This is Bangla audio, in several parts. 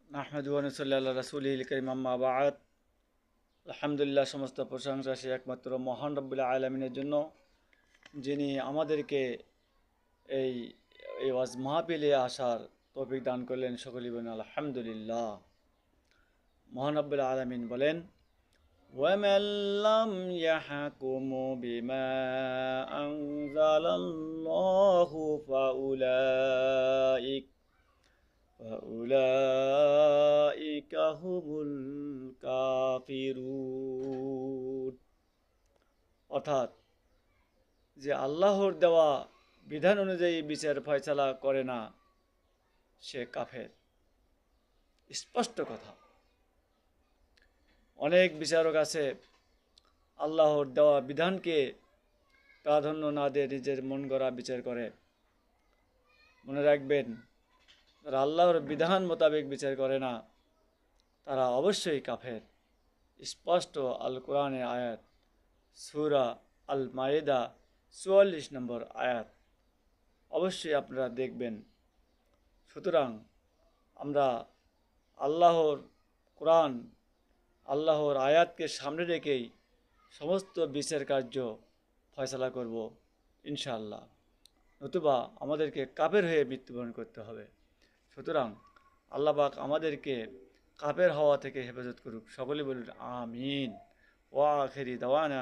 আহমেদু ওয়ানুসল্লি আল্লাহ রাসূলিল কারীম আম্মা বা'দ। আলহামদুলিল্লাহ, সমস্ত প্রশংসা সে একমাত্র মহান রব্বুল আলামিনের জন্য, যিনি আমাদেরকে এই এই ওয়াজ মাহফিলে আসার তৌফিক দান করলেন। সকলেই বলেন আলহামদুলিল্লাহ। মহান রব্বুল আলামিন বলেন, ওয়ামান লাম ইয়াহকুমু বিমা আনজালাল্লাহু ফাউলাইকা হুমুল কাফিরুন। অর্থাৎ, যে আল্লাহর দেওয়া বিধান অনুযায়ী বিচার ফয়সালা করে না, সে কাফের। স্পষ্ট কথা। অনেক বিচারক আছে আল্লাহর দেওয়া বিধানকে প্রাধান্য না দিয়ে নিজের মন গড়া বিচার করে। মনে রাখবেন, যারা আল্লাহর বিধান মোতাবেক বিচার করে না, তারা অবশ্যই কাফের। স্পষ্ট আল কোরআনের আয়াত, সূরা আল মায়েদা ৪৪ নম্বর আয়াত। অবশ্যই আপনারা দেখবেন। সুতরাং আমরা আল্লাহর কোরআন, আল্লাহর আয়াতকে সামনে রেখেই সমস্ত বিচার কার্য ফয়সালা করব ইনশাআল্লাহ। নতুবা আমাদেরকে কাফের হয়ে মৃত্যুবরণ করতে হবে। সুতরাং আল্লাহ পাক আমাদেরকে কাফের হওয়া থেকে হেফাজত করুক। সকলে বলুন আমিন। ওয়া আখিরি দাওয়ানা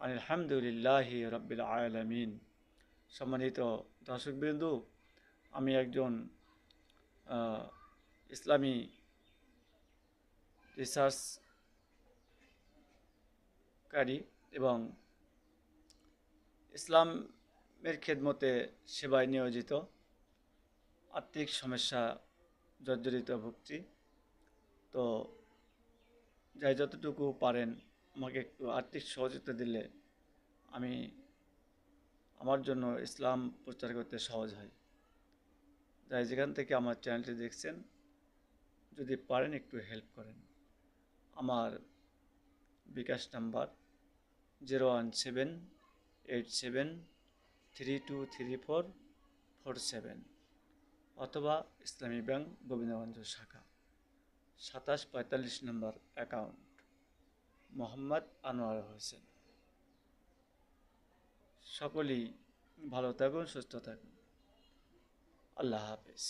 আলহামদুলিল্লাহি রাব্বিল আলামিন। সম্মানিত দর্শকবৃন্দু, আমি একজন ইসলামী রিসার্চকারী এবং ইসলামের খেদমতে সেবায় নিয়োজিত। আর্থিক সমস্যা জর্জরিত ভুগছি। তো যাই যতটুকু পারেন আমাকে একটু আর্থিক সহযোগিতা দিলে আমি আমার জন্য ইসলাম প্রচার করতে সহজ হয়। যাই যেখান থেকে আমার চ্যানেলটি দেখছেন, যদি পারেন একটু হেল্প করেন। আমার বিকাশ নাম্বার 01787323447 অথবা ইসলামী ব্যাংক গোবিন্দগঞ্জ শাখা 2745 নম্বর অ্যাকাউন্ট, মোহাম্মদ আনোয়ার হোসেন। সকলেই ভালো থাকুন, সুস্থ থাকুন। আল্লাহ হাফেজ।